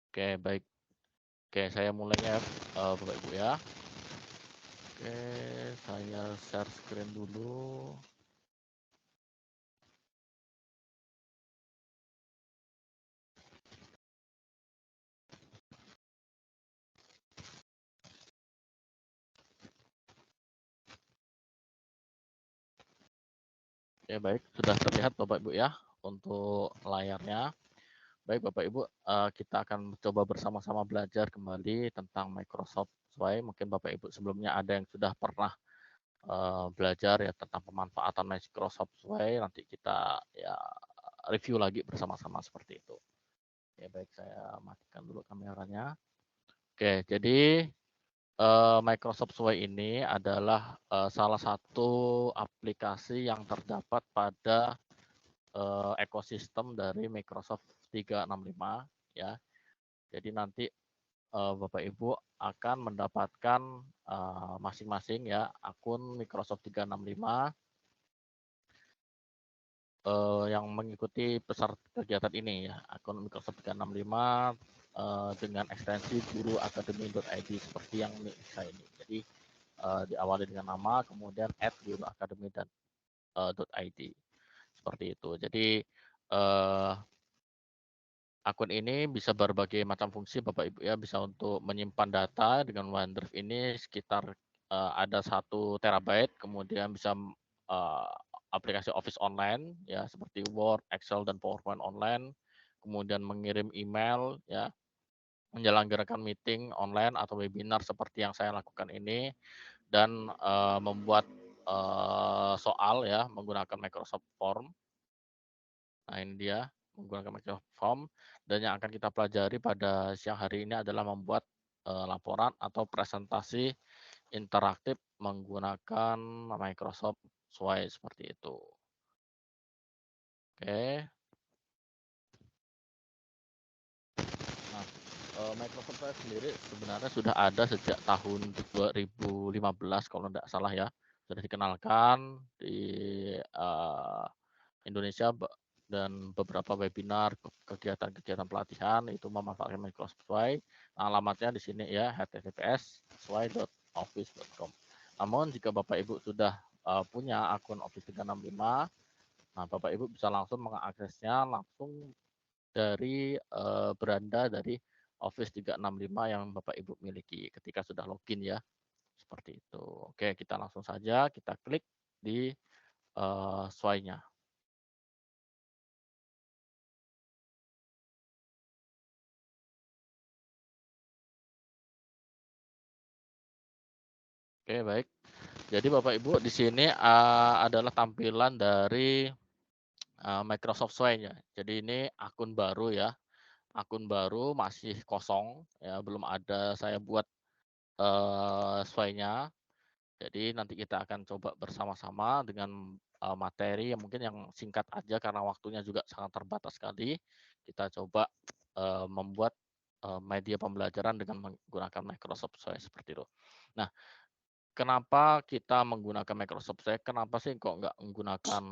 Oke, baik. Oke, saya mulainya Bapak Ibu ya. Oke, saya share screen dulu. Oke, baik. Sudah terlihat Bapak Ibu ya untuk layarnya. Baik Bapak Ibu, kita akan coba bersama-sama belajar kembali tentang Microsoft Sway. Mungkin Bapak Ibu sebelumnya ada yang sudah pernah belajar ya tentang pemanfaatan Microsoft Sway. Nanti kita ya review lagi bersama-sama seperti itu. Oke, baik, saya matikan dulu kameranya. Oke, jadi Microsoft Sway ini adalah salah satu aplikasi yang terdapat pada ekosistem dari Microsoft 365 ya. Jadi nanti Bapak Ibu akan mendapatkan masing-masing ya akun Microsoft 365 yang mengikuti peserta kegiatan ini ya, akun Microsoft 365 dengan ekstensi guruacademy.id seperti yang saya ini. Jadi diawali dengan nama, kemudian @guruacademy dan .id seperti itu. Jadi akun ini bisa berbagai macam fungsi Bapak Ibu ya, bisa untuk menyimpan data dengan OneDrive ini sekitar ada 1 TB, kemudian bisa uh, aplikasi Office online ya seperti Word, Excel dan PowerPoint online, kemudian mengirim email ya, menyelenggarakan meeting online atau webinar seperti yang saya lakukan ini, dan membuat soal ya menggunakan Microsoft Form. Nah, ini dia menggunakan Microsoft Form, dan yang akan kita pelajari pada siang hari ini adalah membuat laporan atau presentasi interaktif menggunakan Microsoft Sway seperti itu. Oke. Nah, Microsoft Sway sendiri sebenarnya sudah ada sejak tahun 2015 kalau tidak salah ya. Sudah dikenalkan di Indonesia dan beberapa webinar, kegiatan-kegiatan pelatihan itu memanfaatkan Microsoft Sway. Nah, alamatnya di sini ya, https://sway.office.com. Namun jika Bapak Ibu sudah punya akun Office 365, nah Bapak Ibu bisa langsung mengaksesnya langsung dari beranda dari Office 365 yang Bapak Ibu miliki ketika sudah login ya. Seperti itu. Oke, kita langsung saja kita klik di Sway-nya. Oke, baik. Jadi Bapak Ibu di sini adalah tampilan dari Microsoft Sway-nya. Jadi ini akun baru ya, akun baru masih kosong ya, belum ada saya buat Sway-nya. Jadi nanti kita akan coba bersama-sama dengan materi yang mungkin yang singkat aja karena waktunya juga sangat terbatas sekali. Kita coba membuat media pembelajaran dengan menggunakan Microsoft Sway seperti itu. Nah, kenapa kita menggunakan Microsoft Stack? Kenapa sih kok nggak menggunakan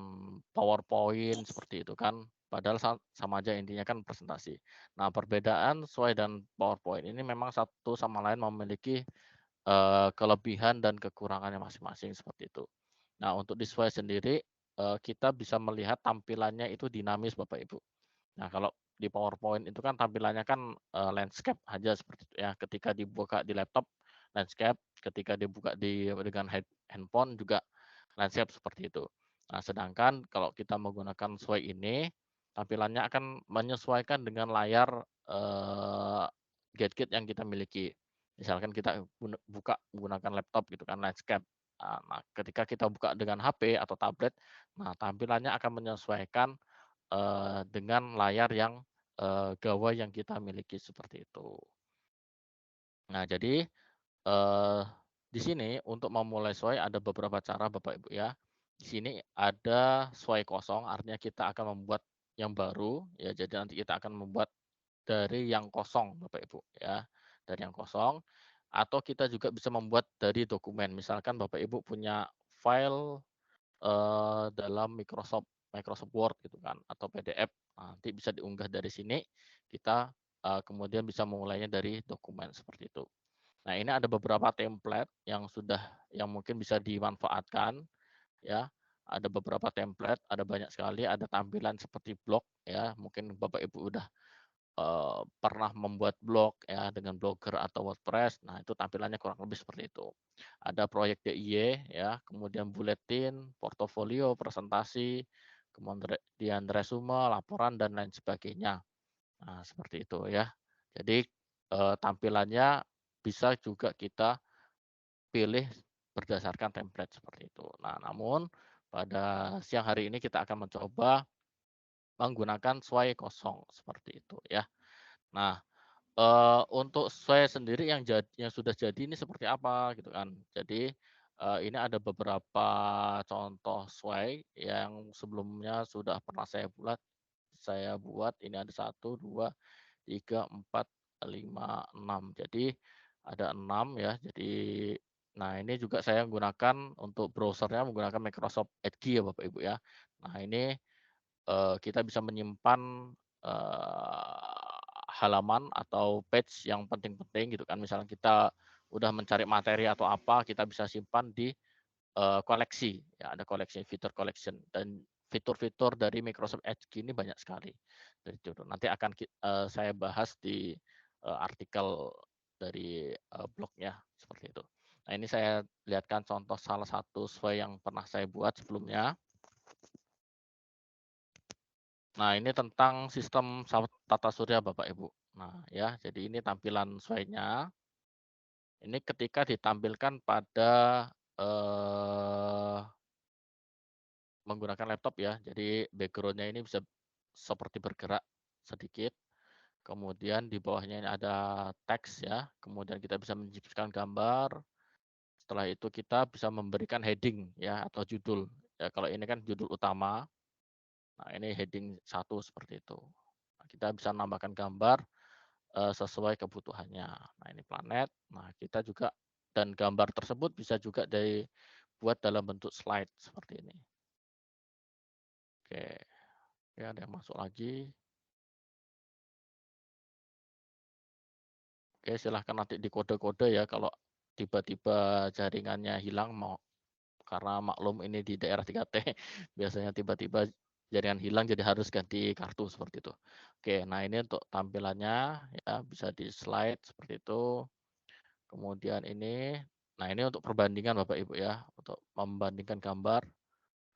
PowerPoint seperti itu kan? Padahal sama aja intinya kan presentasi. Nah, perbedaan Sway dan PowerPoint ini memang satu sama lain memiliki kelebihan dan kekurangannya masing-masing seperti itu. Nah, untuk di Sway sendiri kita bisa melihat tampilannya itu dinamis Bapak Ibu. Nah, kalau di PowerPoint itu kan tampilannya kan landscape aja seperti itu ya. Ketika dibuka di laptop landscape, ketika dibuka dengan handphone juga landscape seperti itu. Nah, sedangkan kalau kita menggunakan Sway ini tampilannya akan menyesuaikan dengan layar gadget yang kita miliki. Misalkan kita buka menggunakan laptop gitu kan landscape. Nah, ketika kita buka dengan HP atau tablet, nah tampilannya akan menyesuaikan dengan layar yang gawai yang kita miliki seperti itu. Nah, jadi di sini untuk memulai Sway ada beberapa cara Bapak Ibu ya. Di sini ada Sway kosong, artinya kita akan membuat yang baru ya. Jadi nanti kita akan membuat dari yang kosong Bapak Ibu ya. Dari yang kosong, atau kita juga bisa membuat dari dokumen. Misalkan Bapak Ibu punya file dalam Microsoft Word gitu kan atau PDF. Nanti bisa diunggah dari sini, kita kemudian bisa memulainya dari dokumen seperti itu. Nah, ini ada beberapa template yang mungkin bisa dimanfaatkan ya. Ada beberapa template, ada banyak sekali, ada tampilan seperti blog ya. Mungkin Bapak Ibu udah pernah membuat blog ya dengan Blogger atau WordPress. Nah, itu tampilannya kurang lebih seperti itu. Ada proyek DIY ya, kemudian buletin, portofolio, presentasi, kemudian resume, laporan dan lain sebagainya. Nah, seperti itu ya. Jadi tampilannya bisa juga kita pilih berdasarkan template seperti itu. Nah, namun pada siang hari ini kita akan mencoba menggunakan sway kosong seperti itu ya. Nah, untuk sway sendiri yang sudah jadi ini seperti apa gitu kan. Jadi, ini ada beberapa contoh sway yang sebelumnya sudah pernah saya buat ini ada 1, 2, 3, 4, 5, 6. Jadi ada 6 ya. Jadi nah ini juga saya gunakan untuk browsernya menggunakan Microsoft Edge ya Bapak Ibu ya. Nah ini kita bisa menyimpan, halaman atau page yang penting-penting gitu kan. Misalnya kita udah mencari materi atau apa, kita bisa simpan di, koleksi, ya ada koleksi, fitur collection dan fitur-fitur dari Microsoft Edge ini banyak sekali. Dari itu nanti akan saya bahas di, artikel dari, blognya, seperti itu. Nah ini saya lihatkan contoh salah satu sesuai yang pernah saya buat sebelumnya. Nah, ini tentang sistem tata surya Bapak Ibu. Nah, ya, jadi ini tampilan slide-nya. Ini ketika ditampilkan pada eh, menggunakan laptop ya. Jadi background-nya ini bisa seperti bergerak sedikit. Kemudian di bawahnya ini ada teks ya. Kemudian kita bisa menciptakan gambar. Setelah itu kita bisa memberikan heading ya atau judul. Ya, kalau ini kan judul utama. Nah, ini heading satu seperti itu. Nah, kita bisa menambahkan gambar sesuai kebutuhannya. Nah, ini planet. Nah, kita juga dan gambar tersebut bisa juga dibuat dalam bentuk slide seperti ini. Oke, oke ada yang masuk lagi. Oke, silahkan nanti dikode-kode ya kalau tiba-tiba jaringannya hilang mau karena maklum ini di daerah 3T biasanya tiba-tiba jaringan hilang jadi harus ganti kartu seperti itu. Oke, nah ini untuk tampilannya ya bisa di slide seperti itu. Kemudian ini, nah ini untuk perbandingan Bapak Ibu ya, untuk membandingkan gambar.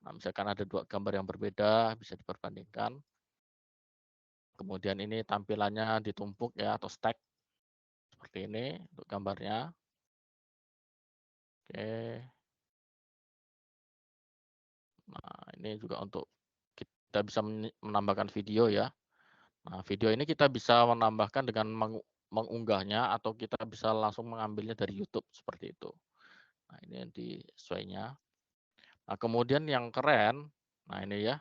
Nah, misalkan ada dua gambar yang berbeda, bisa diperbandingkan. Kemudian ini tampilannya ditumpuk ya, atau stack seperti ini untuk gambarnya. Oke, nah ini juga untuk kita bisa menambahkan video ya. Nah, video ini kita bisa menambahkan dengan mengunggahnya atau kita bisa langsung mengambilnya dari YouTube seperti itu. Nah, ini di sesuainya. Nah, kemudian yang keren, nah ini ya.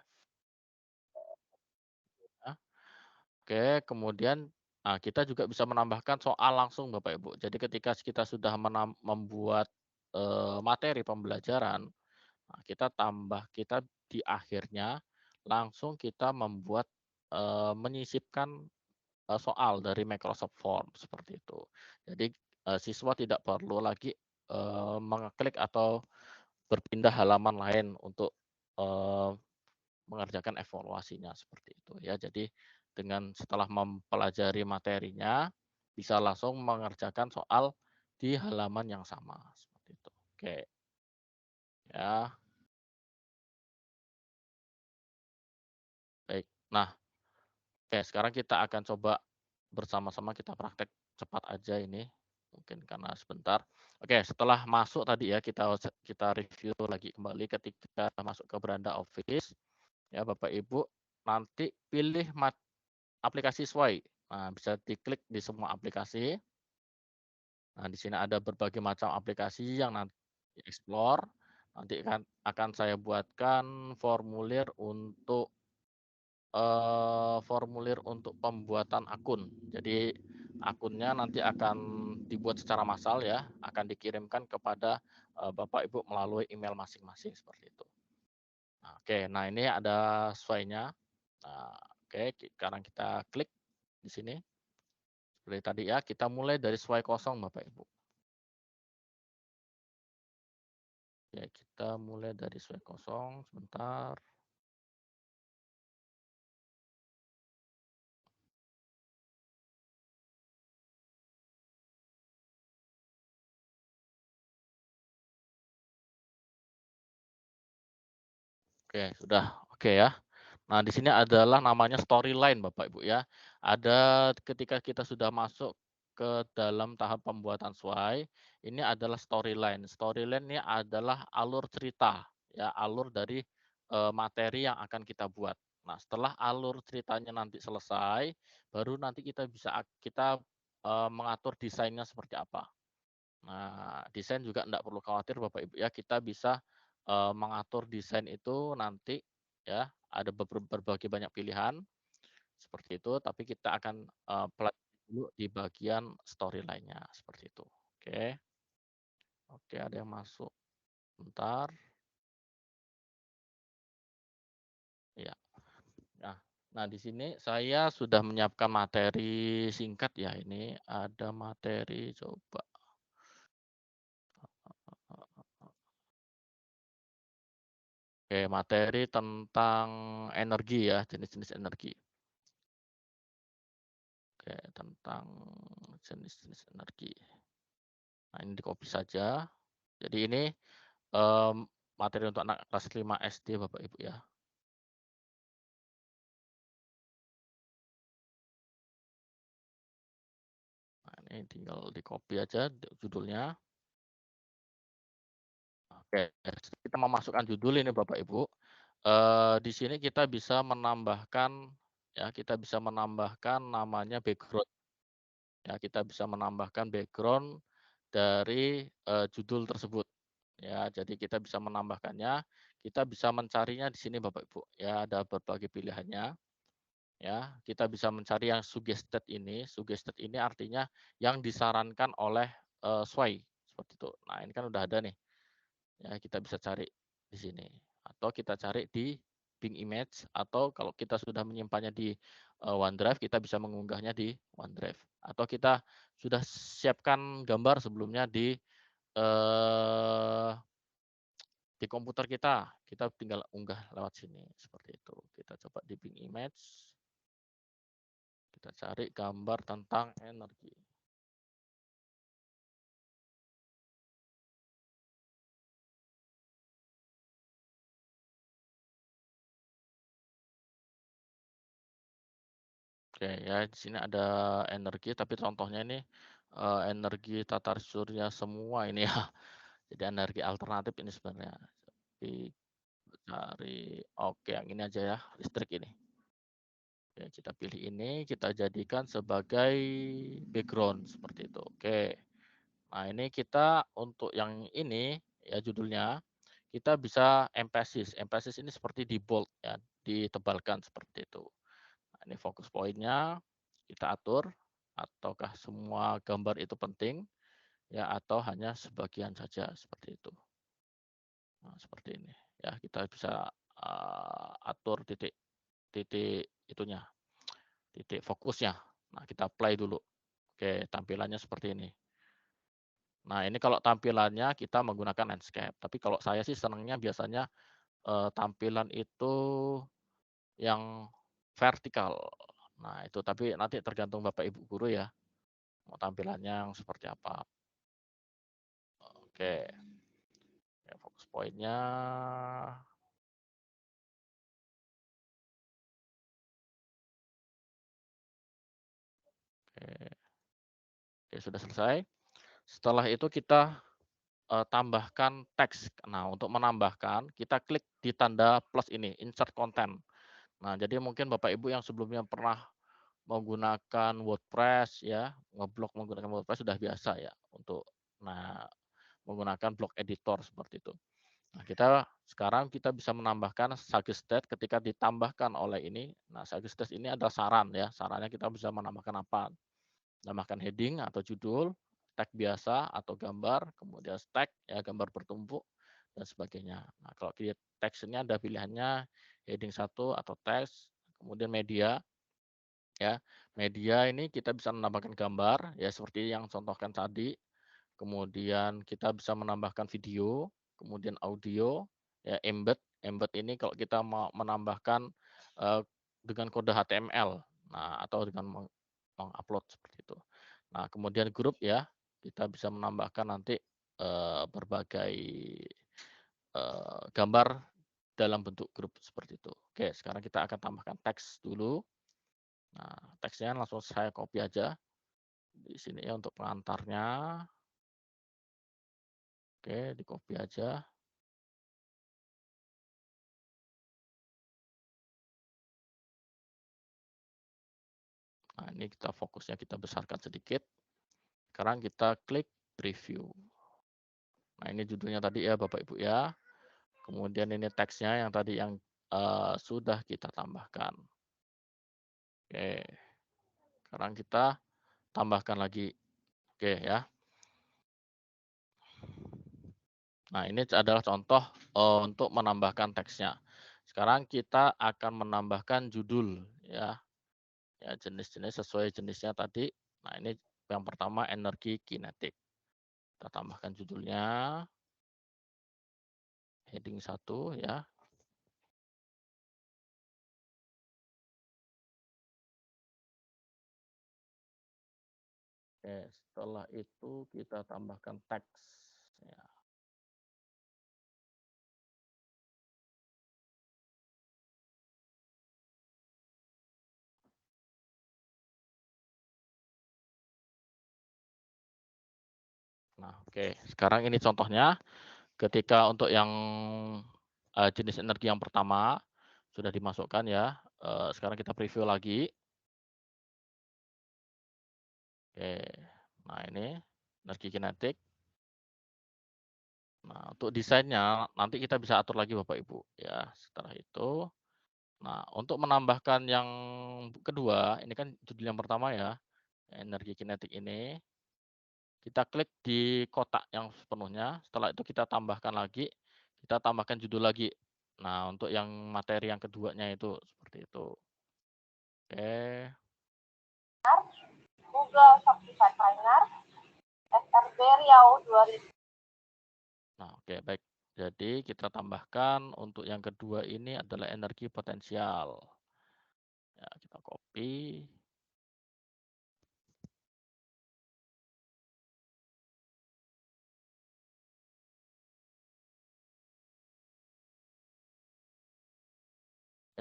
Oke, kemudian kita juga bisa menambahkan soal langsung Bapak Ibu. Jadi ketika kita sudah membuat materi pembelajaran, nah, kita di akhirnya langsung kita membuat menyisipkan soal dari Microsoft Form seperti itu. Jadi siswa tidak perlu lagi mengeklik atau berpindah halaman lain untuk eh, mengerjakan evaluasinya seperti itu ya. Jadi dengan setelah mempelajari materinya bisa langsung mengerjakan soal di halaman yang sama seperti itu. Oke, ya, baik. Nah, oke sekarang kita akan coba bersama-sama kita praktek cepat aja ini. Mungkin karena sebentar. Oke, setelah masuk tadi ya kita review lagi kembali ketika masuk ke beranda Office ya Bapak Ibu nanti pilih aplikasi Sway. Nah, bisa diklik di semua aplikasi. Nah, di sini ada berbagai macam aplikasi yang nanti explore. Nanti akan saya buatkan formulir untuk pembuatan akun. Jadi akunnya nanti akan dibuat secara massal ya, akan dikirimkan kepada Bapak Ibu melalui email masing-masing seperti itu. Nah, oke, nah ini ada Sway-nya. Nah, oke, sekarang kita klik di sini. Seperti tadi ya, kita mulai dari slide kosong Bapak Ibu. Ya, kita mulai dari slide kosong, sebentar. Oke, sudah. Oke ya. Nah, di sini adalah namanya storyline Bapak Ibu ya. Ada ketika kita sudah masuk ke dalam tahap pembuatan SWOT, ini adalah storyline. Storyline ini adalah alur cerita, ya, alur dari materi yang akan kita buat. Nah, setelah alur ceritanya nanti selesai, baru nanti kita mengatur desainnya seperti apa. Nah, desain juga enggak perlu khawatir Bapak Ibu ya, kita bisa mengatur desain itu nanti ya, ada berbagai banyak pilihan seperti itu, tapi kita akan pelajari dulu di bagian storyline-nya seperti itu. Oke. Oke, ada yang masuk. Bentar. Ya. Nah nah di sini saya sudah menyiapkan materi singkat ya, ini ada materi coba. Oke, materi tentang energi ya, jenis-jenis energi. Oke, tentang jenis-jenis energi. Nah, ini di-copy saja. Jadi ini, mmm, materi untuk anak kelas 5 SD Bapak Ibu ya. Nah, ini tinggal di-copy aja judulnya. Oke, kita memasukkan judul ini Bapak Ibu. Di sini kita bisa menambahkan ya, kita bisa menambahkan namanya background. Ya, kita bisa menambahkan background dari judul tersebut. Ya, jadi kita bisa menambahkannya, kita bisa mencarinya di sini Bapak Ibu. Ya, ada berbagai pilihannya. Ya, kita bisa mencari yang suggested ini artinya yang disarankan oleh SWOT seperti itu. Nah, ini kan udah ada nih. Ya, kita bisa cari di sini atau kita cari di Bing Image atau kalau kita sudah menyimpannya di OneDrive, kita bisa mengunggahnya di OneDrive atau kita sudah siapkan gambar sebelumnya eee, di komputer kita tinggal unggah lewat sini, seperti itu. Kita coba di Bing Image, kita cari gambar tentang energi. Oke ya, di sini ada energi, tapi contohnya ini energi tata surya semua ini ya. Jadi energi alternatif ini sebenarnya. Tapi cari oke yang ini aja ya, listrik ini. Oke, kita pilih ini, kita jadikan sebagai background seperti itu. Oke. Nah, ini kita untuk yang ini ya judulnya, kita bisa emphasis. Emphasis ini seperti di bold ya, ditebalkan seperti itu. Nah, ini fokus poinnya kita atur ataukah semua gambar itu penting ya atau hanya sebagian saja seperti itu. Nah, seperti ini. Ya, kita bisa atur titik titik itunya, titik fokusnya. Nah, kita play dulu. Oke, tampilannya seperti ini. Nah, ini kalau tampilannya kita menggunakan landscape, tapi kalau saya sih senangnya biasanya tampilan itu yang vertikal. Nah, itu tapi nanti tergantung Bapak Ibu guru ya, mau tampilannya yang seperti apa. Oke, ya fokus poinnya. Oke, oke sudah selesai. Setelah itu kita tambahkan teks. Nah, untuk menambahkan, kita klik di tanda plus ini, insert content. Nah, jadi mungkin Bapak Ibu yang sebelumnya pernah menggunakan WordPress ya, ngeblok menggunakan WordPress sudah biasa ya untuk nah menggunakan blog editor seperti itu. Nah, sekarang kita bisa menambahkan suggested ketika ditambahkan oleh ini. Nah, suggested ini adalah saran ya. Sarannya kita bisa menambahkan apa? Menambahkan heading atau judul, tag biasa atau gambar, kemudian tag ya gambar bertumpuk dan sebagainya. Nah, kalau di teks ini ada pilihannya heading 1 atau teks, kemudian media. ya. Media ini kita bisa menambahkan gambar, ya seperti yang contohkan tadi, kemudian kita bisa menambahkan video, kemudian audio, ya embed. Embed ini kalau kita mau menambahkan, eee, dengan kode HTML, nah atau dengan mengupload seperti itu. Nah kemudian grup ya, kita bisa menambahkan nanti, berbagai, gambar dalam bentuk grup seperti itu. Oke, sekarang kita akan tambahkan teks dulu. Nah, teksnya langsung saya copy aja di sini ya untuk pengantarnya. Oke, di-copy aja. Nah, ini kita fokusnya kita besarkan sedikit. Sekarang kita klik preview. Nah, ini judulnya tadi ya Bapak Ibu ya. Kemudian ini teksnya yang tadi yang sudah kita tambahkan. Oke, sekarang kita tambahkan lagi. Oke ya. Nah, ini adalah contoh untuk menambahkan teksnya. Sekarang kita akan menambahkan judul ya. Ya, jenis-jenis sesuai jenisnya tadi. Nah, ini yang pertama energi kinetik. Kita tambahkan judulnya, heading 1 ya. Oke, setelah itu kita tambahkan teks. Ya. Nah, oke. Sekarang ini contohnya, ketika untuk yang jenis energi yang pertama sudah dimasukkan ya. Sekarang kita preview lagi. Oke. Nah, ini energi kinetik. Nah, untuk desainnya nanti kita bisa atur lagi Bapak Ibu ya. Setelah itu, nah untuk menambahkan yang kedua, ini kan judul yang pertama ya, energi kinetik ini. Kita klik di kotak yang sepenuhnya, setelah itu kita tambahkan lagi, kita tambahkan judul lagi. Nah, untuk yang materi yang keduanya itu seperti itu. Oke. Google Shopify Trainer SRB Riau 2000. Nah, oke baik. Jadi kita tambahkan untuk yang kedua ini adalah energi potensial. Ya, kita copy.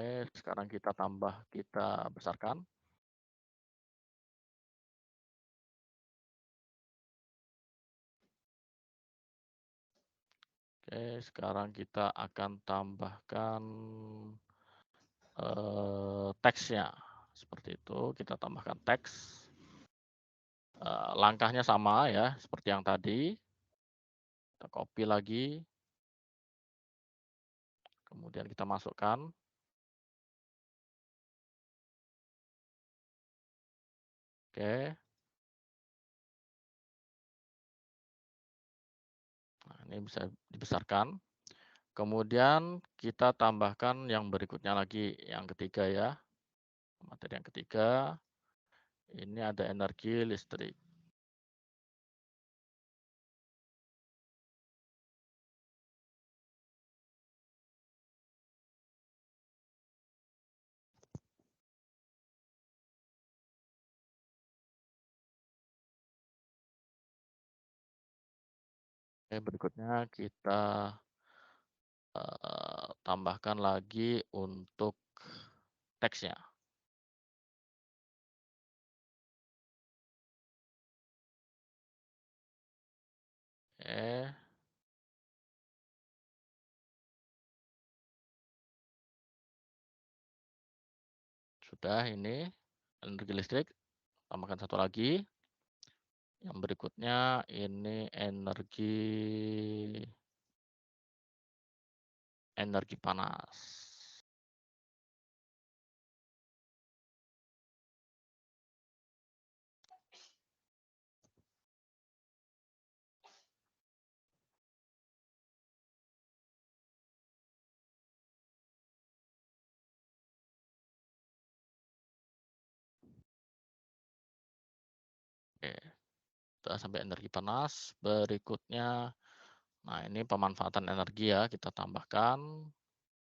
Oke, sekarang kita tambah, kita besarkan. Oke, sekarang kita akan tambahkan teksnya. Seperti itu, kita tambahkan teks. Langkahnya sama ya, seperti yang tadi. Kita copy lagi. Kemudian kita masukkan. Oke. Nah, ini bisa dibesarkan. Kemudian kita tambahkan yang berikutnya lagi, yang ketiga ya. Materi yang ketiga, ini ada energi listrik. Oke, berikutnya kita tambahkan lagi untuk teksnya. Oke. Sudah ini energi listrik, tambahkan satu lagi. Yang berikutnya ini energi panas. Oke, udah sampai energi panas. Berikutnya, nah ini pemanfaatan energi ya, kita tambahkan,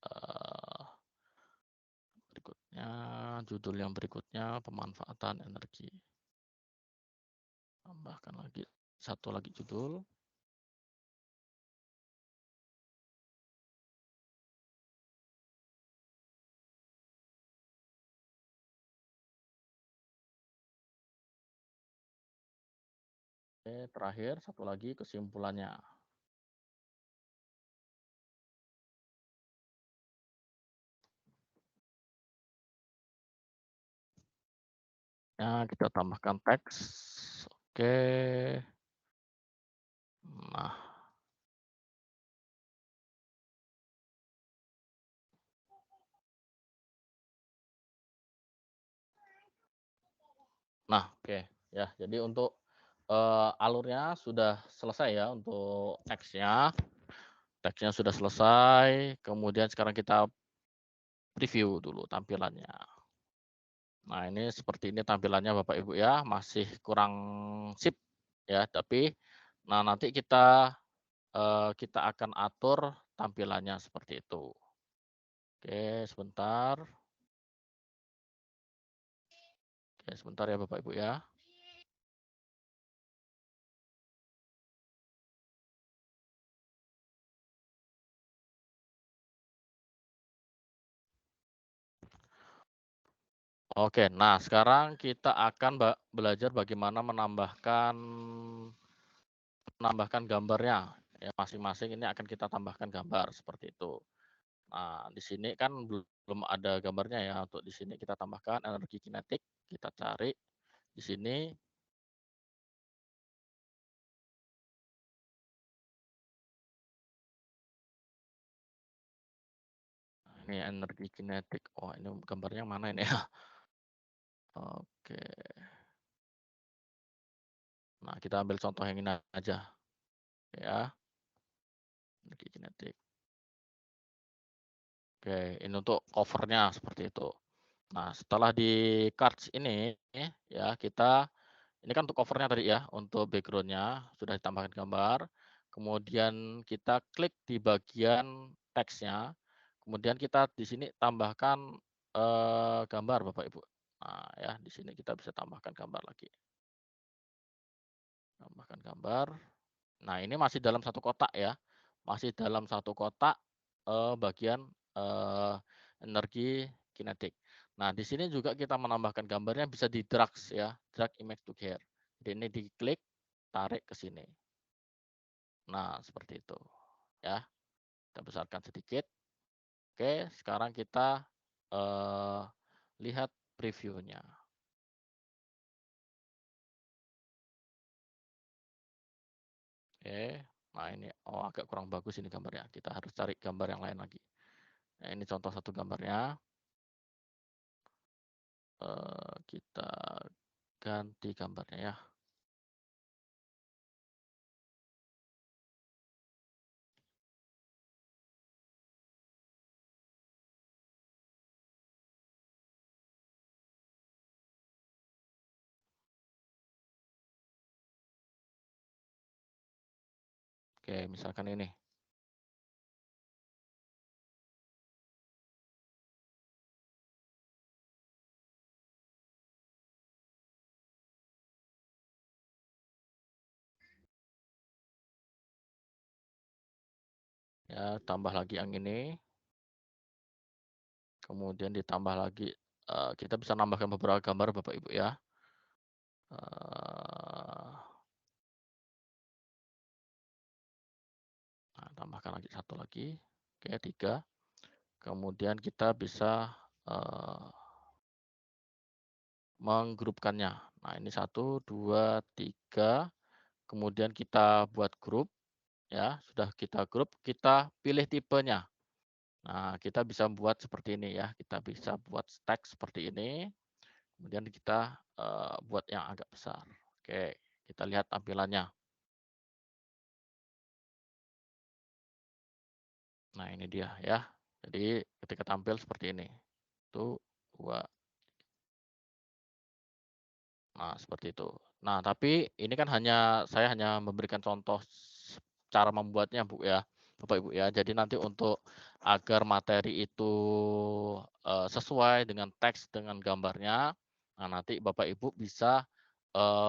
eee, berikutnya, judul yang berikutnya pemanfaatan energi. Tambahkan lagi, satu lagi judul. Oke, terakhir satu lagi kesimpulannya. Ya, kita tambahkan teks. Oke. Nah, oke. Ya, jadi untuk, alurnya sudah selesai ya untuk teksnya. Teksnya sudah selesai, kemudian sekarang kita preview dulu tampilannya. Nah, ini seperti ini tampilannya Bapak Ibu ya, masih kurang sip ya, tapi nah nanti kita akan atur tampilannya seperti itu. Oke, sebentar. Oke, sebentar ya Bapak Ibu ya. Oke, nah sekarang kita akan belajar bagaimana menambahkan gambarnya. Ya, masing-masing ini akan kita tambahkan gambar seperti itu. Nah, di sini kan belum ada gambarnya ya. Untuk di sini kita tambahkan energi kinetik. Kita cari di sini. Ini energi kinetik. Oh, ini gambarnya mana ini ya? Oke. Nah, kita ambil contoh yang ini aja ya. Energi kinetik. Oke, ini untuk covernya seperti itu. Nah, setelah di cards ini ya, ini kan untuk covernya tadi ya, untuk backgroundnya sudah ditambahkan gambar. Kemudian kita klik di bagian teksnya, kemudian kita di sini tambahkan, gambar Bapak Ibu. Nah ya, di sini kita bisa tambahkan gambar lagi. Tambahkan gambar. Nah, ini masih dalam satu kotak ya, masih dalam satu kotak, bagian, eee, energi kinetik. Nah, di sini juga kita menambahkan gambarnya bisa di-drag ya, drag image to here. Jadi ini diklik, tarik ke sini. Nah, seperti itu ya. Kita besarkan sedikit. Oke, sekarang kita, eee, lihat previewnya. Oke, nah ini, oh agak kurang bagus ini gambarnya, kita harus cari gambar yang lain lagi. Nah, ini contoh satu gambarnya. Kita ganti gambarnya ya. Oke, misalkan ini. Ya, tambah lagi yang ini. Kemudian ditambah lagi, kita bisa nambahkan beberapa gambar Bapak Ibu ya. Nah, tambahkan lagi satu lagi. Oke, 3. Kemudian kita bisa, menggrupkannya. Nah, ini 1, 2, 3. Kemudian kita buat grup ya, sudah kita grup, kita pilih tipenya. Nah, kita bisa buat seperti ini ya, kita bisa buat stack seperti ini, kemudian kita, buat yang agak besar. Oke, kita lihat tampilannya. Nah, ini dia ya. Jadi ketika tampil seperti ini. 1, 2. Nah, seperti itu. Nah, tapi ini kan saya hanya memberikan contoh cara membuatnya, Bu, ya, Bapak, Ibu, ya. Jadi nanti untuk agar materi itu, sesuai dengan teks, dengan gambarnya, nah nanti Bapak, Ibu bisa,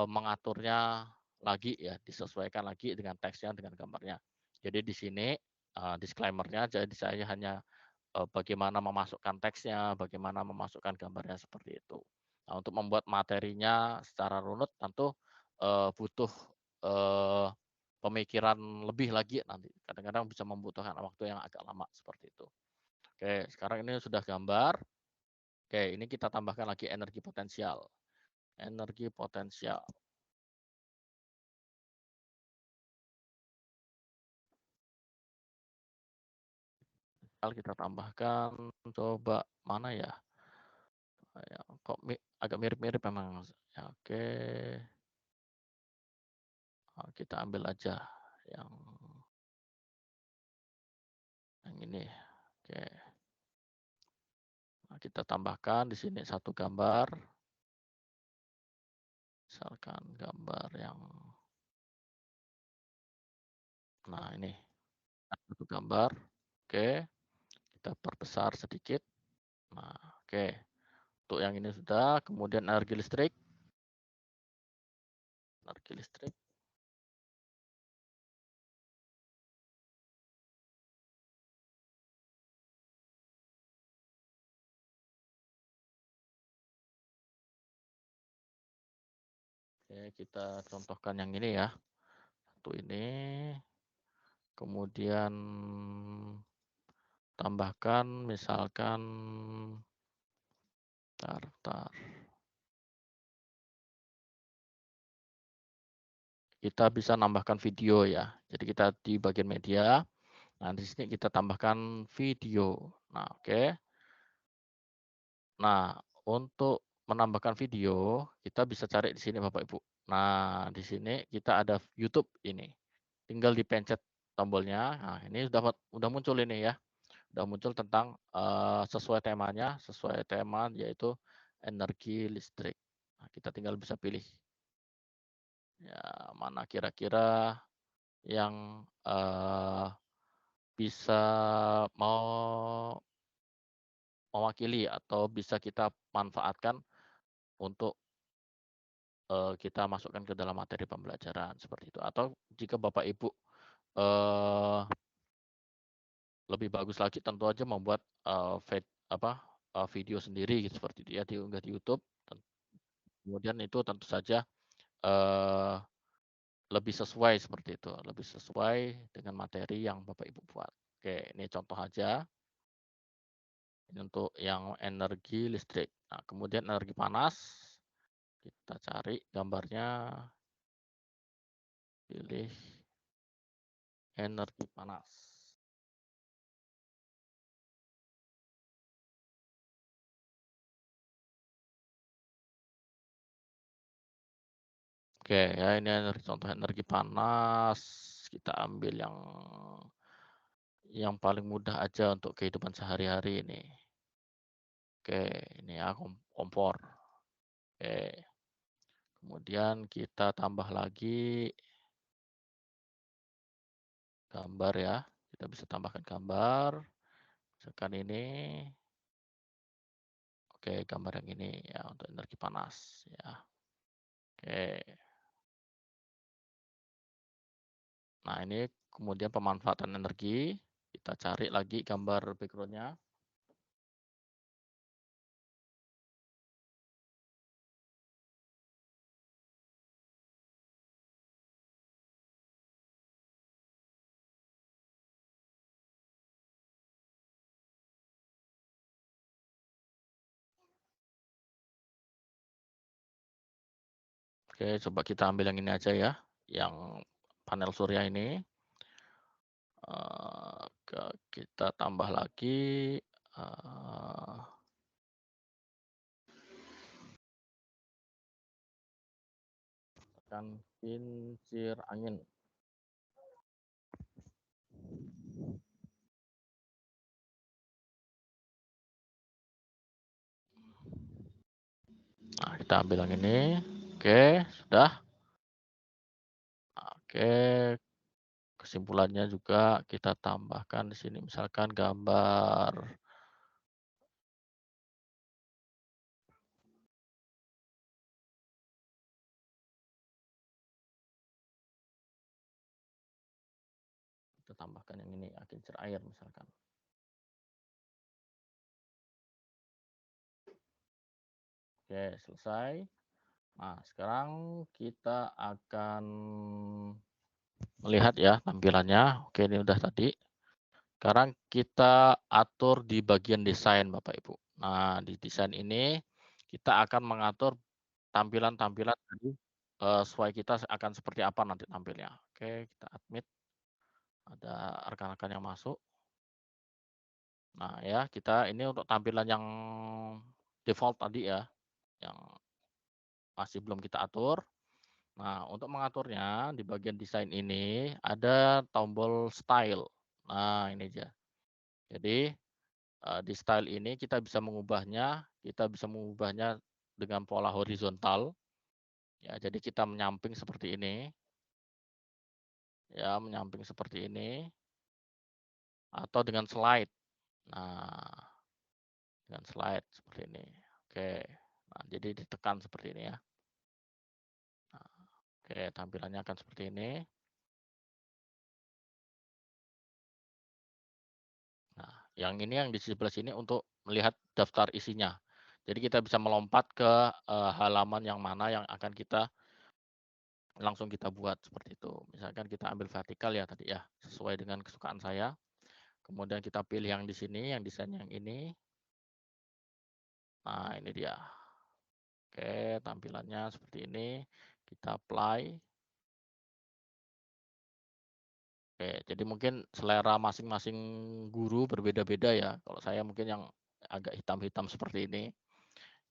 mengaturnya lagi ya, disesuaikan lagi dengan teksnya, dengan gambarnya. Jadi di sini, disclaimer-nya, jadi saya hanya bagaimana memasukkan teksnya, bagaimana memasukkan gambarnya, seperti itu. Nah, untuk membuat materinya secara runut tentu, butuh, eee, pemikiran lebih lagi nanti, kadang-kadang bisa membutuhkan waktu yang agak lama, seperti itu. Oke, sekarang ini sudah gambar, oke ini kita tambahkan lagi energi potensial. Energi potensial, kita tambahkan, coba mana ya? Ya, kok agak mirip-mirip memang, ya oke. Kita ambil aja yang ini, oke. Nah, kita tambahkan di sini satu gambar, misalkan gambar yang nah ini, satu gambar, oke, kita perbesar sedikit. Nah, oke, untuk yang ini sudah, kemudian energi listrik, oke, kita contohkan yang ini ya, satu ini, kemudian tambahkan misalkan, bentar. Kita bisa nambahkan video ya. Jadi kita di bagian media, nah di sini kita tambahkan video. Nah, oke. Nah, untuk menambahkan video, kita bisa cari di sini Bapak Ibu. Nah, di sini kita ada YouTube ini. Tinggal dipencet tombolnya. Nah, ini sudah muncul ini ya. Sudah muncul tentang sesuai temanya, sesuai tema yaitu energi listrik. Nah, kita tinggal bisa pilih ya mana kira-kira yang bisa mau mewakili atau bisa kita manfaatkan untuk, kita masukkan ke dalam materi pembelajaran, seperti itu. Atau jika Bapak Ibu, eee, lebih bagus lagi tentu aja membuat, video sendiri gitu, seperti itu ya, diunggah di YouTube, kemudian itu tentu saja, eee, lebih sesuai seperti itu, lebih sesuai dengan materi yang Bapak Ibu buat. Oke, ini contoh aja. Ini untuk yang energi listrik. Nah, kemudian energi panas, kita cari gambarnya, pilih energi panas. Oke, ya ini contoh energi panas. Kita ambil yang paling mudah aja untuk kehidupan sehari-hari ini. Oke, ini ya kompor. Oke, kemudian kita tambah lagi gambar ya. Kita bisa tambahkan gambar. Misalkan ini. Oke, gambar yang ini ya untuk energi panas ya. Oke. Nah, ini kemudian pemanfaatan energi. Kita cari lagi gambar background-nya. Oke, coba kita ambil yang ini aja ya, yang panel surya ini. Kita tambah lagi, tekan kincir angin. Nah, kita ambil yang ini. Oke, sudah. Oke, kesimpulannya juga kita tambahkan di sini misalkan gambar. Kita tambahkan yang ini, kincir air misalkan. Oke, selesai. Nah, sekarang kita akan melihat ya tampilannya. Oke, ini udah tadi. Sekarang kita atur di bagian desain, Bapak Ibu. Nah, di desain ini kita akan mengatur tampilan-tampilan tadi, sesuai kita akan seperti apa nanti tampilnya. Oke, kita admit, ada rekan-rekan yang masuk. Nah ya, kita ini untuk tampilan yang default tadi ya, yang masih belum kita atur. Nah, untuk mengaturnya di bagian desain ini ada tombol style. Nah, ini dia. Jadi, di style ini kita bisa mengubahnya dengan pola horizontal, ya. Jadi kita menyamping seperti ini, ya, menyamping seperti ini, atau dengan slide. Nah, dengan slide seperti ini. Oke. Nah, jadi ditekan seperti ini ya. Nah, oke, tampilannya akan seperti ini. Nah, yang ini yang di sebelah sini untuk melihat daftar isinya. Jadi kita bisa melompat ke, halaman yang mana yang akan langsung kita buat seperti itu. Misalkan kita ambil vertikal ya tadi ya, sesuai dengan kesukaan saya. Kemudian kita pilih yang di sini, yang desain yang ini. Nah, ini dia. Oke, tampilannya seperti ini. Kita apply. Oke, jadi mungkin selera masing-masing guru berbeda-beda ya. Kalau saya mungkin yang agak hitam-hitam seperti ini,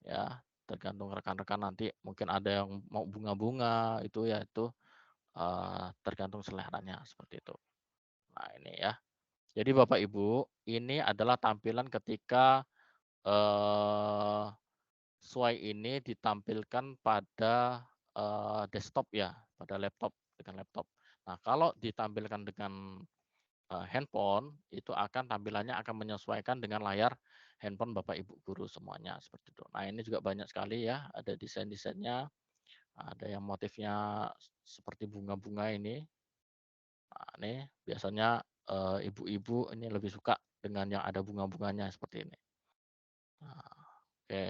ya, tergantung rekan-rekan nanti mungkin ada yang mau bunga-bunga, itu ya itu, tergantung seleranya, seperti itu. Nah ini ya. Jadi Bapak Ibu, ini adalah tampilan ketika, eee, Sway ini ditampilkan pada, desktop ya, pada laptop, dengan laptop. Nah kalau ditampilkan dengan handphone, itu akan tampilannya akan menyesuaikan dengan layar handphone Bapak Ibu guru semuanya, seperti itu. Nah, ini juga banyak sekali ya, ada desain-desainnya, ada yang motifnya seperti bunga-bunga ini. Nah, ini biasanya, ibu-ibu ini lebih suka dengan yang ada bunga-bunganya seperti ini. Nah, oke,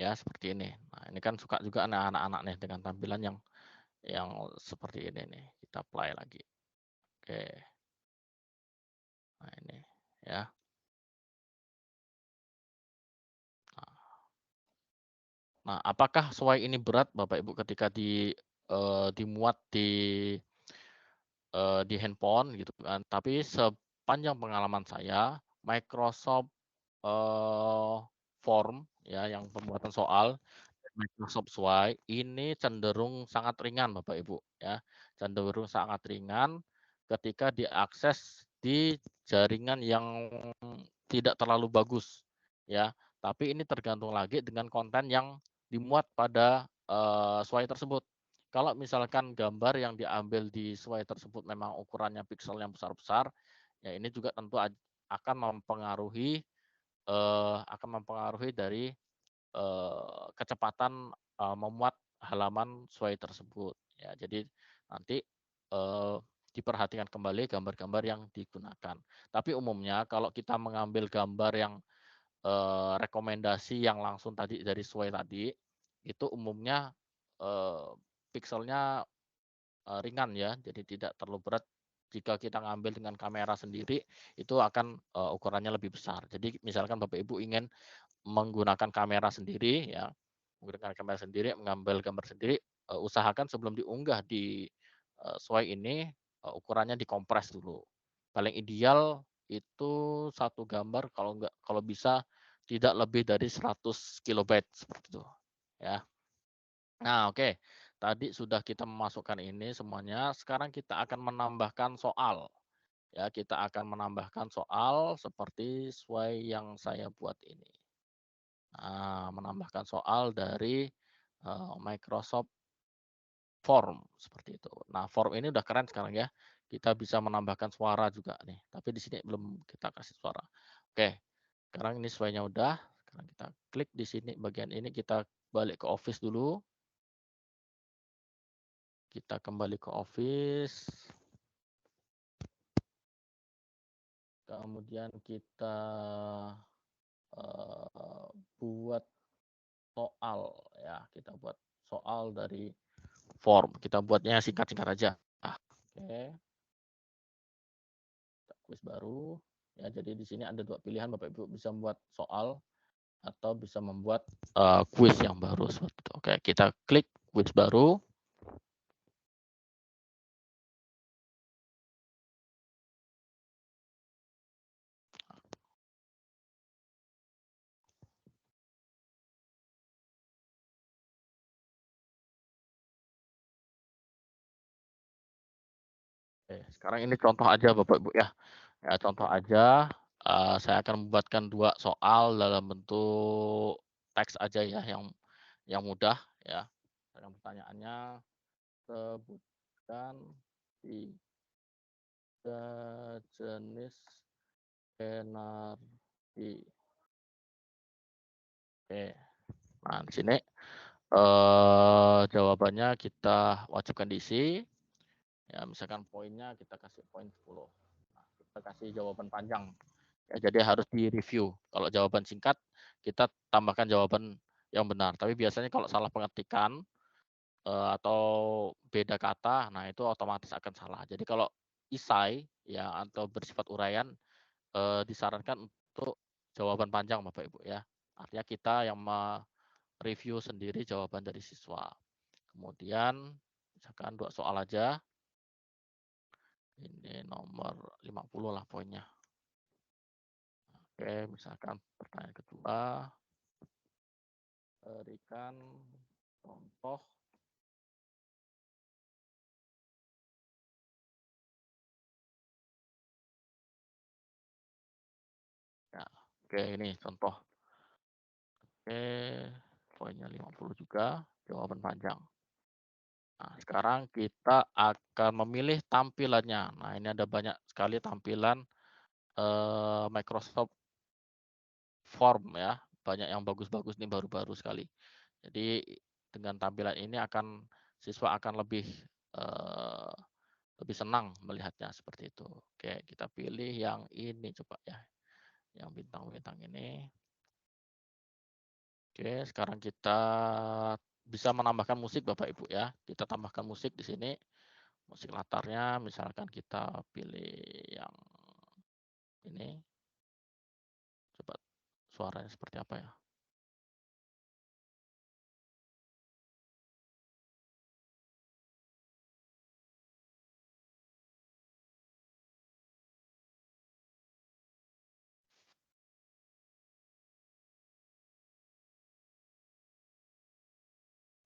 ya seperti ini. Nah, ini kan suka juga anak-anak nih dengan tampilan yang seperti ini nih, kita play lagi. Oke, nah ini, ya. Nah, apakah soai ini berat Bapak Ibu ketika dimuat di handphone gitu kan. Tapi sepanjang pengalaman saya, Microsoft, eee, Form ya yang pembuatan soal, Microsoft Sway ini cenderung sangat ringan Bapak Ibu ya, cenderung sangat ringan ketika diakses di jaringan yang tidak terlalu bagus ya. Tapi ini tergantung lagi dengan konten yang dimuat pada, Sway tersebut. Kalau misalkan gambar yang diambil di Sway tersebut memang ukurannya piksel yang besar-besar, ya ini juga tentu akan mempengaruhi dari kecepatan, memuat halaman sesuai tersebut, ya. Jadi nanti, diperhatikan kembali gambar-gambar yang digunakan. Tapi umumnya kalau kita mengambil gambar yang, rekomendasi yang langsung tadi dari sesuai tadi, itu umumnya, eee, pikselnya, ringan ya, jadi tidak terlalu berat. Jika kita ngambil dengan kamera sendiri, itu akan, ukurannya lebih besar. Jadi misalkan Bapak Ibu ingin menggunakan kamera sendiri ya, menggunakan kamera sendiri, mengambil gambar sendiri, usahakan sebelum diunggah di, Sway ini, ukurannya dikompres dulu. Paling ideal itu satu gambar kalau bisa tidak lebih dari 100 kilobyte seperti itu, ya. Nah oke, tadi sudah kita memasukkan ini semuanya, sekarang kita akan menambahkan soal, ya. Kita akan menambahkan soal seperti Sway yang saya buat ini. Menambahkan soal dari, Microsoft form seperti itu. Nah, form ini udah keren sekarang ya. Kita bisa menambahkan suara juga nih, tapi di sini belum kita kasih suara. Oke, sekarang ini sesuainya udah. Sekarang kita klik di sini bagian ini, kita balik ke Office dulu. Kita kembali ke Office. Kemudian kita buat soal ya, kita buat soal dari form. Kita buatnya singkat-singkat aja. Oke. Kuis baru. Ya, jadi di sini ada dua pilihan, Bapak Ibu bisa membuat soal atau bisa membuat kuis yang baru seperti itu. Oke, kita klik kuis baru. Oke, sekarang ini contoh aja Bapak Ibu ya. Ya, contoh aja. Saya akan membuatkan dua soal dalam bentuk teks aja ya, yang mudah ya. Yang pertanyaannya, sebutkan tiga jenis energi. Oke, nah di sini jawabannya kita wajibkan diisi. Ya, misalkan poinnya kita kasih poin 10. Nah, kita kasih jawaban panjang. Ya, jadi harus di-review. Kalau jawaban singkat, kita tambahkan jawaban yang benar. Tapi biasanya kalau salah pengetikan atau beda kata, nah itu otomatis akan salah. Jadi kalau isai ya atau bersifat uraian disarankan untuk jawaban panjang Bapak Ibu ya. Artinya kita yang review sendiri jawaban dari siswa. Kemudian misalkan dua soal aja. Ini nomor 50 lah poinnya. Oke, misalkan pertanyaan kedua. Berikan contoh ya. Oke, ini contoh. Oke, poinnya 50 juga, jawaban panjang. Nah, sekarang kita akan memilih tampilannya. Nah, ini ada banyak sekali tampilan Microsoft Form ya. Banyak yang bagus-bagus nih baru-baru sekali. Jadi dengan tampilan ini siswa akan lebih senang melihatnya seperti itu. Oke, kita pilih yang ini coba ya. Yang bintang-bintang ini. Oke, sekarang kita bisa menambahkan musik Bapak Ibu ya. Kita tambahkan musik di sini. Musik latarnya misalkan kita pilih yang ini. Coba suaranya seperti apa ya.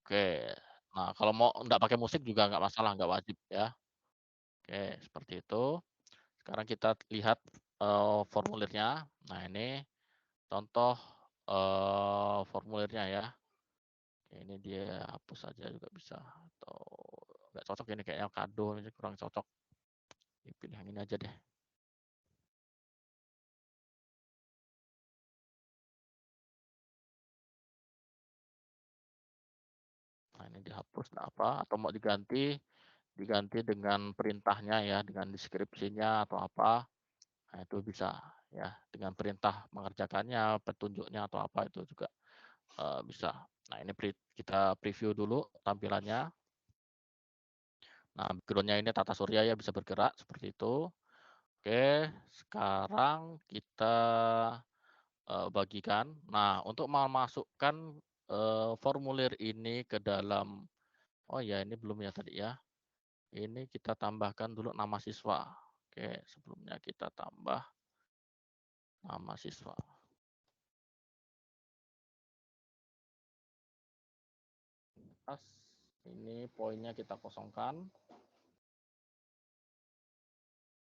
Oke. Nah, kalau mau nggak pakai musik juga nggak masalah, nggak wajib ya. Oke, seperti itu. Sekarang kita lihat formulirnya. Nah, ini contoh formulirnya ya. Ini dia hapus saja juga bisa atau nggak cocok ini kayaknya kado ini kurang cocok. Pilih yang ini aja deh. Nah, ini dihapus nggak apa atau mau diganti dengan perintahnya ya, dengan deskripsinya atau apa. Nah, itu bisa ya, dengan perintah mengerjakannya, petunjuknya atau apa itu juga bisa. Nah, ini kita preview dulu tampilannya. Nah, background-nya ini tata surya ya, bisa bergerak seperti itu. Oke, sekarang kita bagikan. Nah, untuk memasukkan formulir ini ke dalam, oh ya ini belum ya tadi ya. Ini kita tambahkan dulu nama siswa. Oke, sebelumnya kita tambah nama siswa. Ini poinnya kita kosongkan.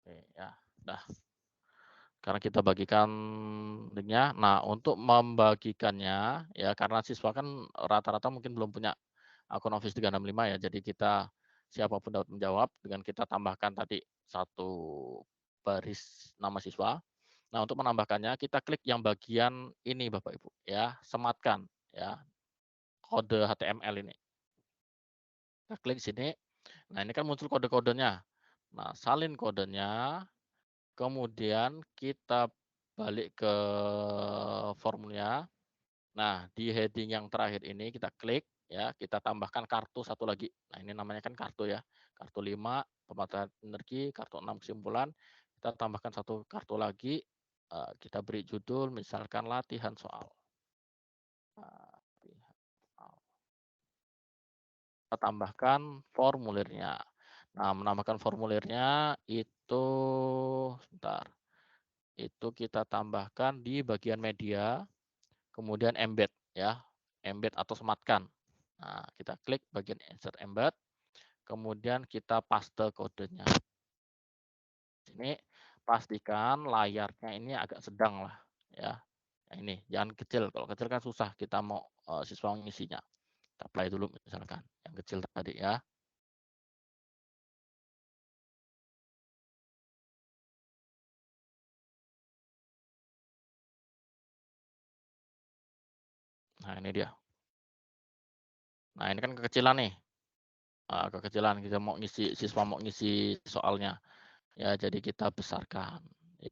Oke, ya, dah. Sekarang kita bagikan linknya. Nah, untuk membagikannya, ya karena siswa kan rata-rata mungkin belum punya akun Office 365 ya. Jadi kita siapapun dapat menjawab dengan kita tambahkan tadi satu baris nama siswa. Nah, untuk menambahkannya kita klik yang bagian ini Bapak Ibu ya, sematkan ya, kode HTML ini. Kita klik sini. Nah, ini kan muncul kode-kodenya. Nah, salin kodenya, kemudian kita balik ke formnya. Nah, di heading yang terakhir ini kita klik ya, kita tambahkan kartu satu lagi. Nah, ini namanya kan kartu ya. Kartu 5 pemanfaatan energi, kartu 6 kesimpulan. Kita tambahkan satu kartu lagi, kita beri judul misalkan latihan soal. Latihan soal. Kita tambahkan formulirnya. Nah, menambahkan formulirnya itu sebentar. Itu kita tambahkan di bagian media, kemudian embed ya, embed atau sematkan. Nah, kita klik bagian insert embed, kemudian kita paste kodenya. Ini pastikan layarnya ini agak sedang lah ya. Nah, ini jangan kecil, kalau kecil kan susah kita mau siswa mengisinya. Kita play dulu misalkan yang kecil tadi ya. Nah, ini dia. Nah, ini kan kekecilan nih. Kekecilan kita mau ngisi, siswa mau ngisi soalnya. Ya, jadi kita besarkan.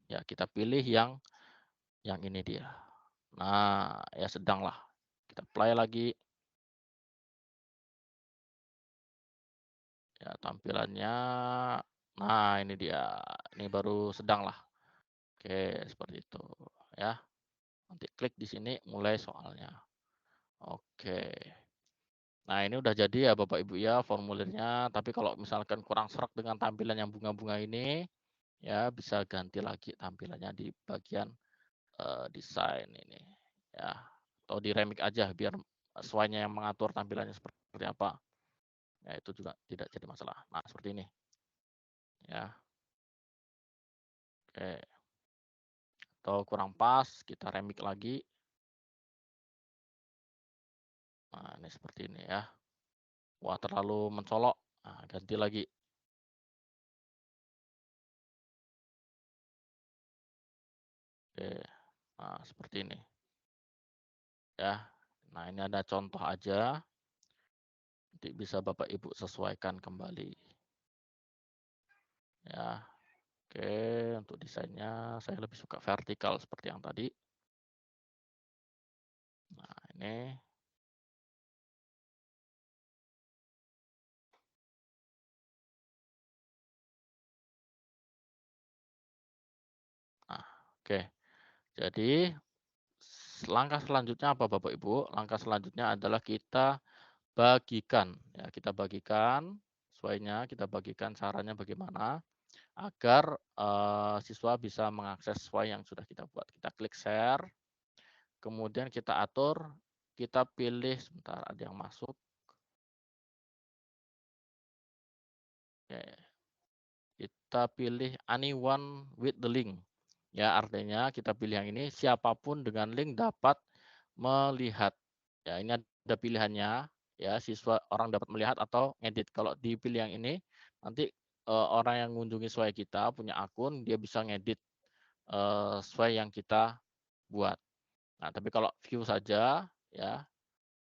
Ya, kita pilih yang ini dia. Nah, ya sedang lah. Kita play lagi. Ya, tampilannya. Nah, ini dia. Ini baru sedang lah. Oke, seperti itu ya. Nanti klik di sini mulai soalnya. Oke. Nah, ini udah jadi ya Bapak Ibu ya formulirnya, tapi kalau misalkan kurang serak dengan tampilan yang bunga-bunga ini, ya bisa ganti lagi tampilannya di bagian desain ini ya, atau di remix aja biar sesuainya yang mengatur tampilannya seperti apa. Ya itu juga tidak jadi masalah. Nah, seperti ini ya. Oke. Atau kurang pas, kita remix lagi. Nah, ini seperti ini ya. Wah, terlalu mencolok. Nah, ganti lagi. Oke. Nah, seperti ini. Ya. Nah, ini ada contoh aja. Nanti bisa Bapak Ibu sesuaikan kembali. Ya. Oke, untuk desainnya saya lebih suka vertikal seperti yang tadi. Nah, ini. Nah, oke. Jadi langkah selanjutnya apa Bapak Ibu? Langkah selanjutnya adalah kita bagikan ya, kita bagikan sesuainya, kita bagikan caranya bagaimana agar siswa bisa mengakses sesuai yang sudah kita buat. Kita klik share, kemudian kita atur, kita pilih sebentar ada yang masuk. Oke. Kita pilih anyone with the link. Ya, artinya kita pilih yang ini, siapapun dengan link dapat melihat. Ya, ini ada pilihannya, ya, siswa orang dapat melihat atau ngedit. Kalau dipilih yang ini, nanti orang yang mengunjungi sesuai kita punya akun, dia bisa ngedit sesuai yang kita buat. Nah, tapi kalau view saja, ya,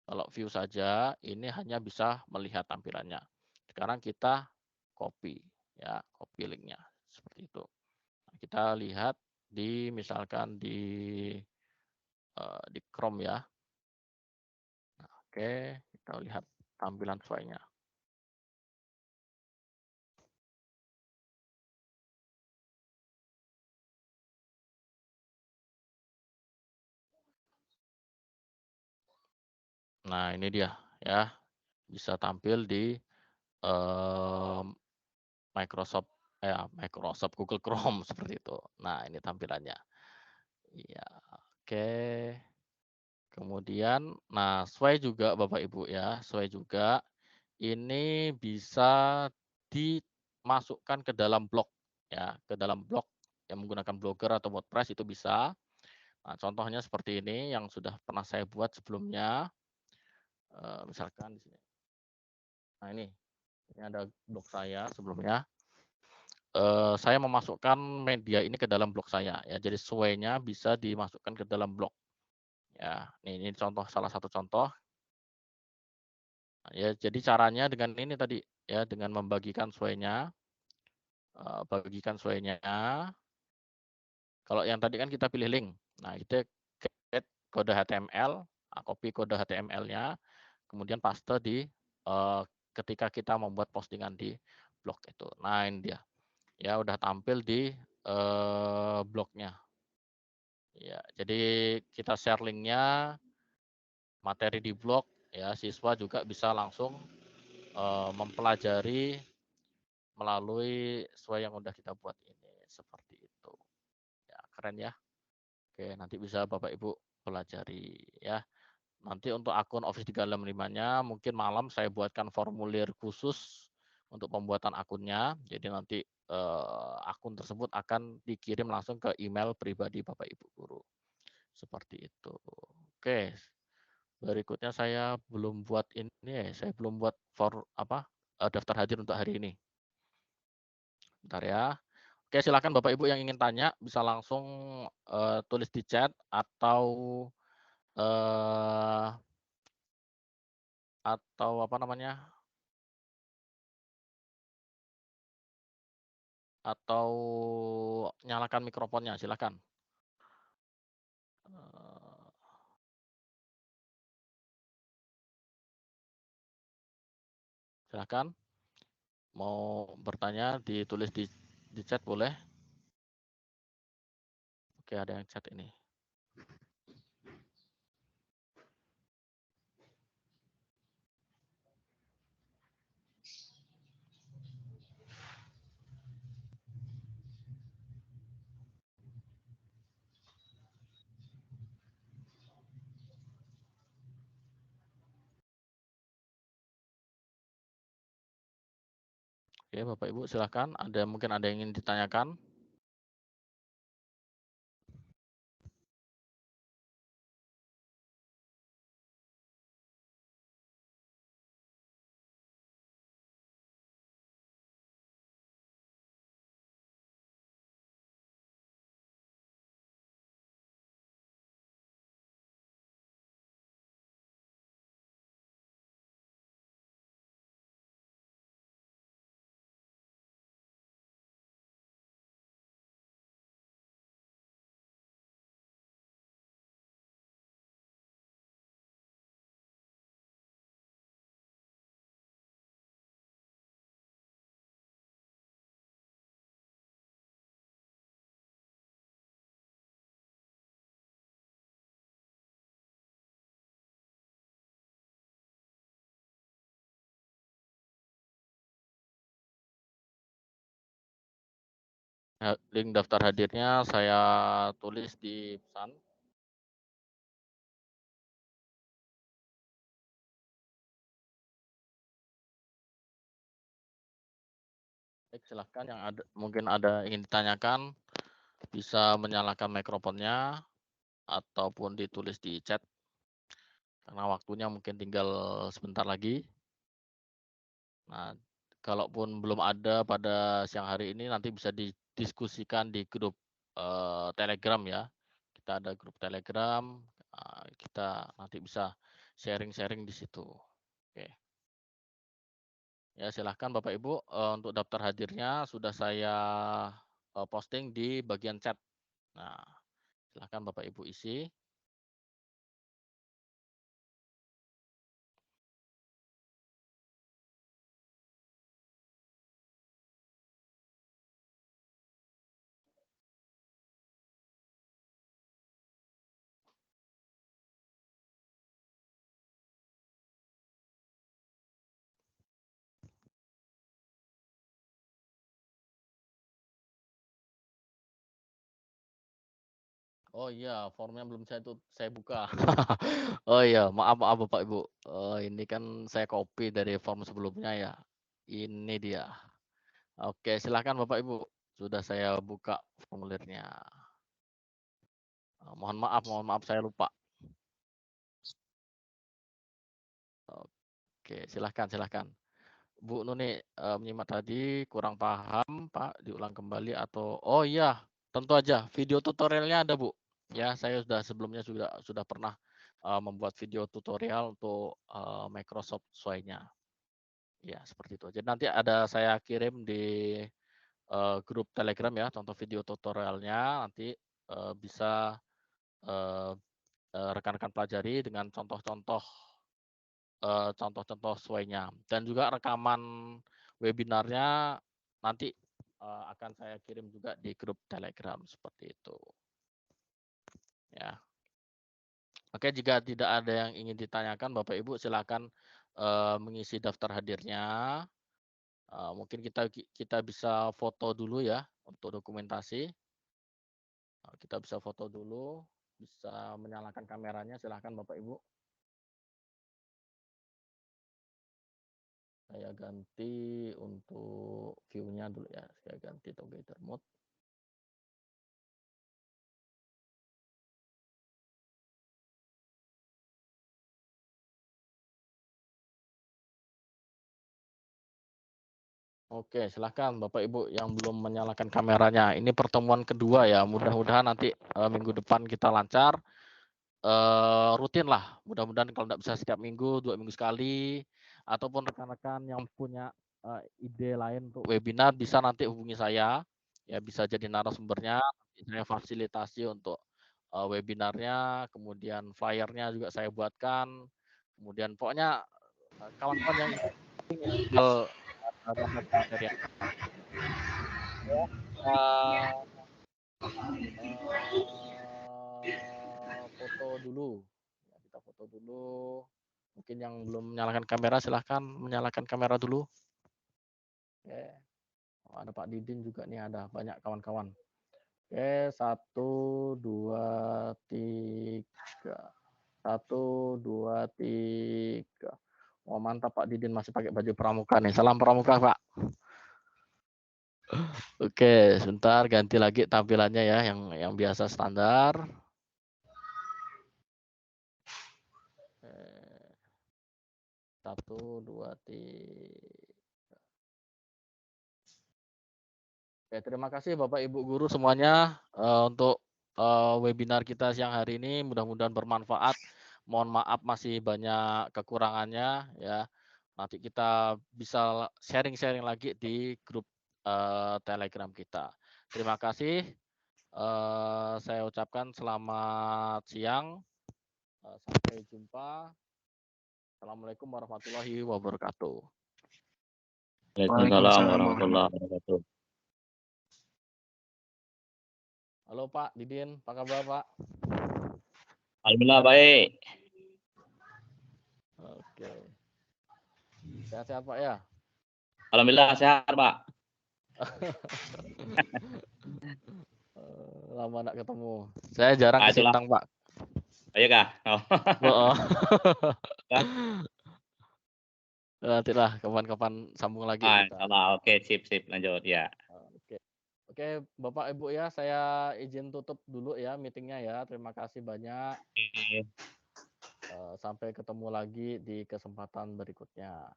kalau view saja, ini hanya bisa melihat tampilannya. Sekarang kita copy, ya, copy linknya seperti itu. Nah, kita lihat di misalkan di Chrome ya. Nah, oke, kita lihat tampilan sesuainya. Nah, ini dia ya, bisa tampil di Microsoft Microsoft Google Chrome seperti itu. Nah, ini tampilannya. Iya, oke. Kemudian, nah sesuai juga Bapak Ibu ya, sesuai juga ini bisa dimasukkan ke dalam blog ya, ke dalam blog yang menggunakan Blogger atau WordPress itu bisa. Nah, contohnya seperti ini yang sudah pernah saya buat sebelumnya. Misalkan di sini. Nah ini ada blog saya sebelumnya. Saya memasukkan media ini ke dalam blog saya ya. Jadi sway-nya bisa dimasukkan ke dalam blog. Ya, ini contoh salah satu contoh. Ya, jadi caranya dengan ini tadi ya, dengan membagikan sway-nya, bagikan sway-nya. Kalau yang tadi kan kita pilih link. Nah, itu get kode HTML, copy kode HTML-nya, kemudian paste di ketika kita membuat postingan di blog itu. Nah, ini dia. Ya, udah tampil di blognya. Ya, jadi kita share linknya, materi di blog, ya siswa juga bisa langsung mempelajari melalui sesuai yang udah kita buat ini seperti itu. Ya, keren ya. Oke, nanti bisa Bapak Ibu pelajari ya. Nanti untuk akun Office 365-nya mungkin malam saya buatkan formulir khusus untuk pembuatan akunnya. Jadi nanti akun tersebut akan dikirim langsung ke email pribadi Bapak Ibu guru. Seperti itu. Oke. Berikutnya saya belum buat ini ya, saya belum buat daftar hadir untuk hari ini. Bentar ya. Oke, silakan Bapak Ibu yang ingin tanya bisa langsung tulis di chat eh, atau apa namanya? Atau nyalakan mikrofonnya, silakan. Eh, silakan. Mau bertanya ditulis di chat boleh. Oke, ada yang chat ini. Oke, Bapak Ibu silakan. Mungkin ada yang ingin ditanyakan. Link daftar hadirnya saya tulis di pesan. Baik, silahkan yang mungkin ada ingin ditanyakan bisa menyalakan mikrofonnya ataupun ditulis di chat karena waktunya mungkin tinggal sebentar lagi. Nah, kalaupun belum ada pada siang hari ini nanti bisa didiskusikan di grup Telegram ya. Kita ada grup Telegram, kita nanti bisa sharing-sharing di situ. Oke. Ya, silahkan Bapak Ibu untuk daftar hadirnya sudah saya posting di bagian chat. Nah, silahkan Bapak Ibu isi. Oh iya, formnya belum saya buka. Oh iya, maaf Bapak Ibu. Ini kan saya copy dari form sebelumnya ya. Ini dia. Oke, silakan Bapak Ibu. Sudah saya buka formulirnya. Mohon maaf saya lupa. Oke, silahkan. Bu Nuni, menyimak tadi kurang paham, Pak, diulang kembali atau oh iya, tentu aja video tutorialnya ada, Bu. Ya, saya sebelumnya sudah pernah, membuat video tutorial untuk, Microsoft Sway-nya. Ya, seperti itu. Jadi nanti saya kirim di, grup Telegram ya, contoh video tutorialnya nanti, bisa, eee rekan-rekan pelajari dengan contoh-contoh sesuainya dan juga rekaman webinarnya nanti, akan saya kirim juga di grup Telegram seperti itu, ya. Oke, jika tidak ada yang ingin ditanyakan Bapak Ibu silakan, mengisi daftar hadirnya, mungkin kita bisa foto dulu ya untuk dokumentasi, kita bisa foto dulu, bisa menyalakan kameranya silahkan Bapak Ibu. Saya ganti untuk view-nya dulu ya, saya ganti together mode. Oke, silahkan Bapak Ibu yang belum menyalakan kameranya. Ini pertemuan kedua ya, mudah-mudahan nanti minggu depan kita lancar. Rutin lah, mudah-mudahan kalau tidak bisa setiap minggu, 2 minggu sekali, ataupun rekan-rekan yang punya ide lain untuk webinar bisa nanti hubungi saya, ya bisa jadi narasumbernya, nanti saya fasilitasi untuk webinarnya, kemudian flyernya juga saya buatkan, kemudian pokoknya kawan-kawan yang ikut tinggal download materi. Eee foto dulu, ya kita foto dulu. Mungkin yang belum menyalakan kamera silahkan menyalakan kamera dulu. Oke, oh ada Pak Didin juga nih, ada banyak kawan-kawan. Oke, 1, 2, 3. 1, 2, 3. Oh mantap Pak Didin masih pakai baju pramuka nih. Salam pramuka Pak. Oke, sebentar ganti lagi tampilannya ya yang biasa standar. Eh, 1, 2, 3. Oke, terima kasih Bapak Ibu guru semuanya untuk webinar kita siang hari ini. Mudah-mudahan bermanfaat. Mohon maaf masih banyak kekurangannya ya. Nanti kita bisa sharing-sharing lagi di grup Telegram kita. Terima kasih. Saya ucapkan selamat siang. Sampai jumpa. Assalamualaikum warahmatullahi wabarakatuh. Waalaikumsalam warahmatullahi wabarakatuh. Halo Pak Didin, apa kabar Pak? Alhamdulillah baik. Oke. Sehat-sehat Pak ya? Alhamdulillah sehat Pak. Lama enggak ketemu. Saya jarang ke Itulah. Sintang Pak. Ayo kah? Oh. Heeh. Nantilah kapan-kapan sambung lagi kita. Insyaallah. Oke, sip lanjut ya. Oke. Oke, Bapak Ibu ya, saya izin tutup dulu ya meetingnya ya. Terima kasih banyak. Oke. Sampai ketemu lagi di kesempatan berikutnya.